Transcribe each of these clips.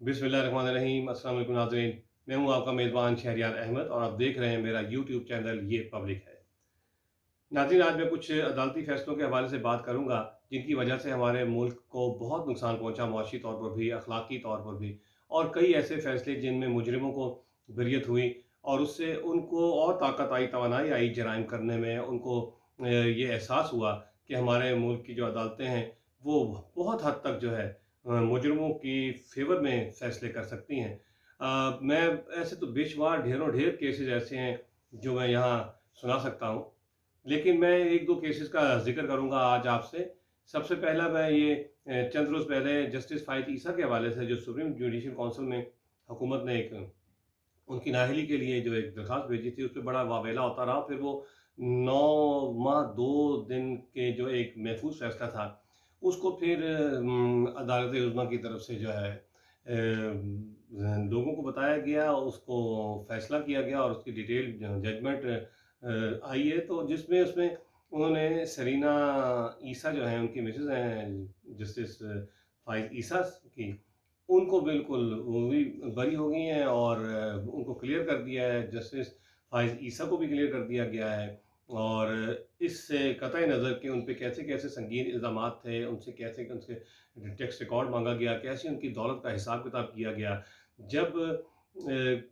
बिस्मिल्लाहिर्रहमानिर्रहीम। अस्सलाम वालेकुम नाज़रीन, मैं हूँ आपका मेज़बान शहरियार अहमद और आप देख रहे हैं मेरा यूट्यूब चैनल ये पब्लिक है। नाज़रीन, आज मैं कुछ अदालती फ़ैसलों के हवाले से बात करूँगा जिनकी वजह से हमारे मुल्क को बहुत नुकसान पहुँचा, मुआशी तौर पर भी, अखलाकी तौर पर भी। और कई ऐसे फ़ैसले जिनमें मुजरिमों को बरियत हुई और उससे उनको और ताकत आई, तवानाई आई जराइम करने में। उनको ये एहसास हुआ कि हमारे मुल्क की जो अदालतें हैं वो बहुत हद तक जो है मुजरिमों की फ़ेवर में फ़ैसले कर सकती हैं। मैं ऐसे तो बेशुमार ढेरों ढेर केसेस ऐसे हैं जो मैं यहाँ सुना सकता हूँ, लेकिन मैं 1-2 केसेस का ज़िक्र करूँगा आज आपसे। सबसे पहला मैं ये चंद रोज़ पहले जस्टिस फ़ाइज़ ईसा के हवाले से जो सुप्रीम जुडिशल काउंसिल में हुकूमत ने एक उनकी नाअहली के लिए जो एक दरख़्वास्त भेजी थी, उसपे बड़ा वावेला होता रहा। फिर वो 9 माह 2 दिन के जो एक महफूज़ फ़ैसला था, उसको फिर अदालत-ए-उज़्मा की तरफ से जो है लोगों को बताया गया, उसको फ़ैसला किया गया और उसकी डिटेल जजमेंट आई है। तो जिसमें उसमें उन्होंने सरीना ईसा जो हैं, उनकी मिसेज़ हैं जस्टिस फ़ाइज़ ईसा की, उनको बिल्कुल वो भी बरी हो गई हैं और उनको क्लियर कर दिया है। जस्टिस फ़ाइज़ ईसा को भी क्लियर कर दिया गया है और इससे कतई नज़र कि उन पे कैसे-कैसे संगीन इल्ज़ामात थे, उनसे कैसे उनसे टैक्स रिकॉर्ड माँगा गया, कैसे उनकी दौलत का हिसाब-किताब किया गया। जब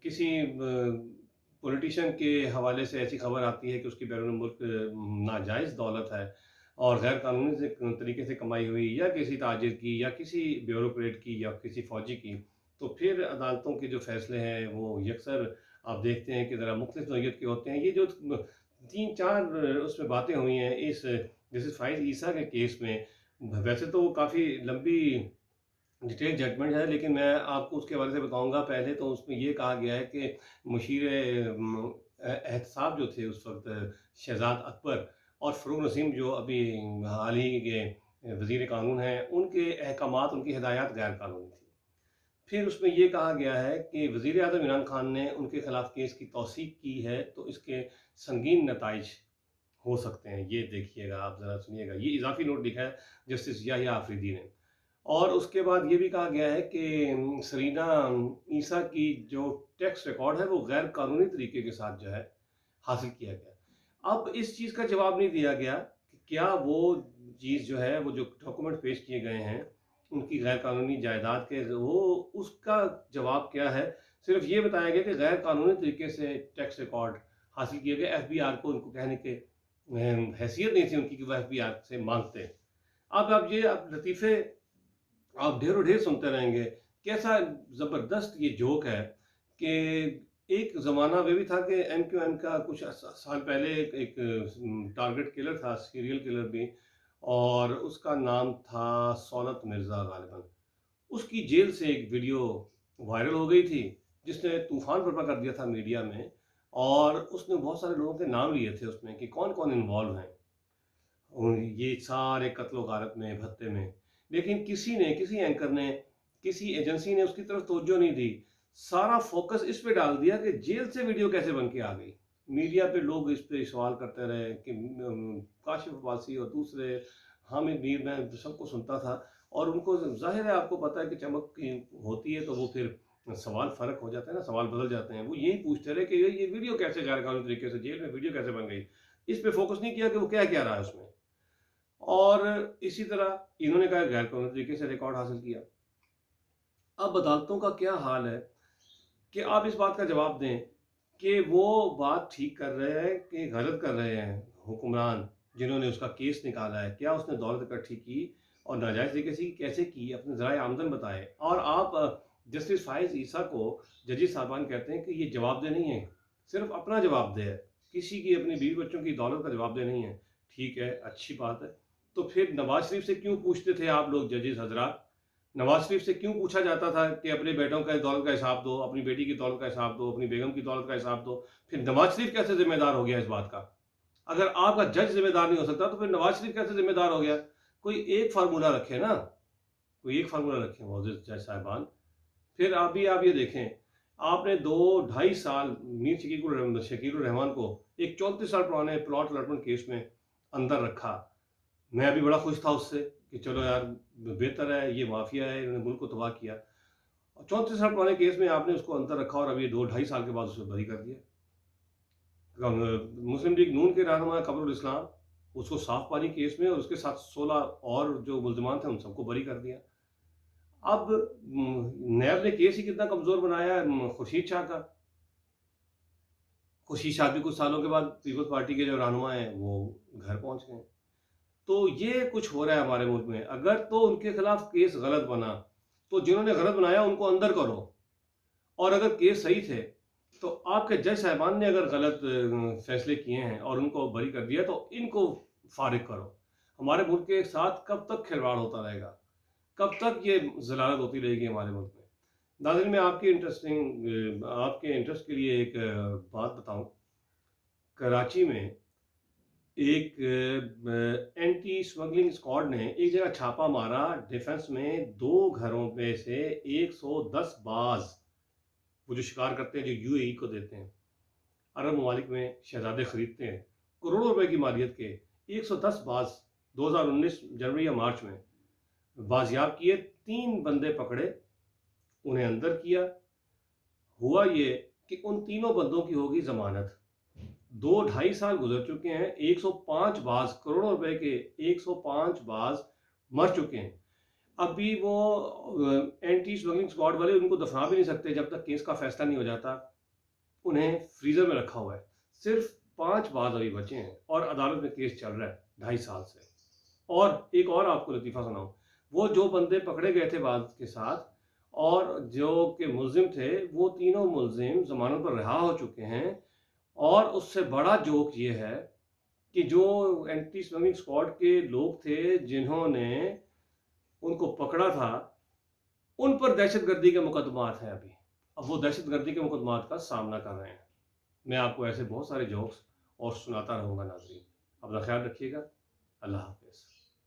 किसी पॉलिटिशियन के हवाले से ऐसी खबर आती है कि उसकी बैरून मुल्क नाजायज़ दौलत है और गैर कानूनी से तरीके से कमाई हुई, या किसी ताजिर की, या किसी ब्यूरोक्रेट की, या किसी फ़ौजी की, तो फिर अदालतों के जो फ़ैसले हैं वो यकसर आप देखते हैं कि ज़रा मुख्तलिफ़ नोयत के होते हैं। ये जो 3-4 उसमें बातें हुई हैं इस जैसे फ़ाइज़ ईसा के केस में, वैसे तो वो काफ़ी लंबी डिटेल जजमेंट है, लेकिन मैं आपको उसके हवाले से बताऊँगा। पहले तो उसमें ये कहा गया है कि मुशीर एहतसाब जो थे उस वक़्त, शहज़ाद अकबर और फ़रूक नसीम जो अभी हाल ही के वज़ीर कानून हैं, उनके अहकामात, उनकी हिदायत गैर कानूनी थी। फिर उसमें ये कहा गया है कि वज़ीर-ए-आज़म इमरान खान ने उनके खिलाफ़ केस की तौसीक़ की है, तो इसके संगीन नताइज हो सकते हैं। ये देखिएगा, आप ज़रा सुनिएगा, ये इज़ाफ़ी नोट लिखा है जस्टिस याह्या आफ़रीदी ने। और उसके बाद ये भी कहा गया है कि सरीना ईसा की जो टैक्स रिकॉर्ड है वो गैर कानूनी तरीके के साथ जो है हासिल किया गया। अब इस चीज़ का जवाब नहीं दिया गया कि क्या वो चीज़ जो है, वो जो डॉक्यूमेंट पेश किए गए हैं उनकी गैर कानूनी जायदाद के, वो उसका जवाब क्या है। सिर्फ ये बताया गया कि गैर कानूनी तरीके से टैक्स रिकॉर्ड हासिल किए गए। एफबीआर को उनको कहने के हैसियत नहीं थी उनकी कि वो एफबीआर से मांगते हैं। अब आप ये आप लतीफ़े आप ढेरों ढेर सुनते रहेंगे। कैसा ज़बरदस्त ये जोक है कि एक ज़माना वे भी था कि एमक्यूएम का कुछ साल पहले एक टारगेट किलर था, सीरियल किलर भी, और उसका नाम था सौलत मिर्ज़ा ग़ालिबन। उसकी जेल से एक वीडियो वायरल हो गई थी, जिसने तूफ़ान बर्पा कर दिया था मीडिया में, और उसने बहुत सारे लोगों के नाम लिए थे उसमें कि कौन-कौन इन्वॉल्व हैं। और ये सारे कत्लो गारत में, भत्ते में। लेकिन किसी एंकर ने, किसी एजेंसी ने उसकी तरफ तवज्जो नहीं दी। सारा फ़ोकस इस पे डाल दिया कि जेल से वीडियो कैसे बन के आ गई। मीडिया पे लोग इस पे सवाल करते रहे कि काशिफ़ अब्बासी और दूसरे, हामिद मीर, मैं सबको सुनता था और उनको ज़ाहिर है, आपको पता है कि चमक की होती है तो वो फिर सवाल फ़र्क हो जाता है ना, सवाल बदल जाते हैं। वो यही पूछते रहे कि ये वीडियो कैसे गैर कानूनी तरीके से जेल में वीडियो कैसे बन गई? इस पे फ़ोकस नहीं किया कि वो क्या कह रहा है उसमें। और इसी तरह इन्होंने कहा गैर कानूनी तरीके से रिकॉर्ड हासिल किया। अब अदालतों का क्या हाल है कि आप इस बात का जवाब दें कि वो बात ठीक कर रहे हैं कि गलत कर रहे हैं हुक्मरान जिन्होंने उसका केस निकाला है। क्या उसने दौलत इकट्ठी की और नाजायज़ तरीके से कैसे की, अपने ज़राए आमदन बताए। और आप जस्टिस फ़ाइज़ ईसा को जजेस साहबान कहते हैं कि ये जवाबदेह नहीं है, सिर्फ अपना जवाबदेह है, किसी की अपनी बीवी बच्चों की दौलत का जवाबदेह नहीं है। ठीक है, अच्छी बात है। तो फिर नवाज शरीफ से क्यों पूछते थे आप लोग जजेस हजरात? नवाज शरीफ से क्यों पूछा जाता था कि अपने बेटों का दौलत का हिसाब दो, अपनी बेटी की दौलत का हिसाब दो, अपनी बेगम की दौलत का हिसाब दो? फिर नवाज शरीफ कैसे जिम्मेदार हो गया इस बात का? अगर आपका जज जिम्मेदार नहीं हो सकता तो फिर नवाज शरीफ कैसे जिम्मेदार हो गया? कोई एक फार्मूला रखे ना, कोई एक फार्मूला रखें मोअज़्ज़िज़ जज साहिबान। फिर आप ये देखें, आपने 2 ढाई साल मीर शकील रहमान को एक 34 साल पुराने प्लॉट अलॉटमेंट केस में अंदर रखा। मैं अभी बड़ा खुश था उससे कि चलो यार, बेहतर है, ये माफिया है, इन्होंने मुल्क को तबाह किया। 34 साल पुराने केस में आपने उसको अंदर रखा और अभी 2 ढाई साल के बाद उसको बरी कर दिया। मुस्लिम लीग नून के रहनुमा कमरुल इस्लाम, उसको साफ पानी केस में और उसके साथ 16 और जो मुल्ज़िमान थे उन सबको बरी कर दिया। अब नैब ने केस ही कितना कमज़ोर बनाया है खुर्शीद शाह का। खुर्शीद शाह भी कुछ सालों के बाद पीपल्स पार्टी के जो रहनुमा हैं वो घर पहुँच गए। तो ये कुछ हो रहा है हमारे मुल्क में। अगर तो उनके खिलाफ केस गलत बना, तो जिन्होंने गलत बनाया उनको अंदर करो, और अगर केस सही थे तो आपके जज साहिबान ने अगर गलत फैसले किए हैं और उनको बरी कर दिया तो इनको फारिग करो। हमारे मुल्क के साथ कब तक खिलवाड़ होता रहेगा, कब तक ये जलालत होती रहेगी हमारे मुल्क में। नाज़रीन, मैं आपके इंटरेस्ट के लिए एक बात बताऊं। कराची में एक एंटी स्मगलिंग स्क्वाड ने एक जगह छापा मारा, डिफेंस में 2 घरों में से 110 बाज, वो जो शिकार करते हैं, जो यूएई को देते हैं, अरब ममालिक में शहजादे खरीदते हैं, करोड़ों रुपए की मालियत के 110 बाज 2019 जनवरी या मार्च में बाजियाब किए। 3 बंदे पकड़े, उन्हें अंदर किया। हुआ ये कि उन तीनों बंदों की होगी जमानत। 2 ढाई साल गुजर चुके हैं, 105 बाज, करोड़ों रुपए के 105 बाज मर चुके हैं। अभी वो एंटी स्मगलिंग स्क्वाड वाले उनको दफना भी नहीं सकते जब तक केस का फैसला नहीं हो जाता। उन्हें फ्रीजर में रखा हुआ है। सिर्फ 5 बाज अभी बचे हैं और अदालत में केस चल रहा है 2.5 साल से। और एक और आपको लतीफ़ा सुनाऊं, वो जो बंदे पकड़े गए थे बाज के साथ और जो के मुलजिम थे, वो तीनों मुलजिम जमानत पर रिहा हो चुके हैं। और उससे बड़ा जोक ये है कि जो एंटी स्मगलिंग स्क्वाड के लोग थे जिन्होंने उनको पकड़ा था, उन पर दहशतगर्दी के मुकदमात हैं अभी। अब वो दहशतगर्दी के मुकदमात का सामना कर रहे हैं। मैं आपको ऐसे बहुत सारे जोक्स और सुनाता रहूँगा नाज़रीन। अपना ख्याल रखिएगा। अल्लाह हाफ़िज़।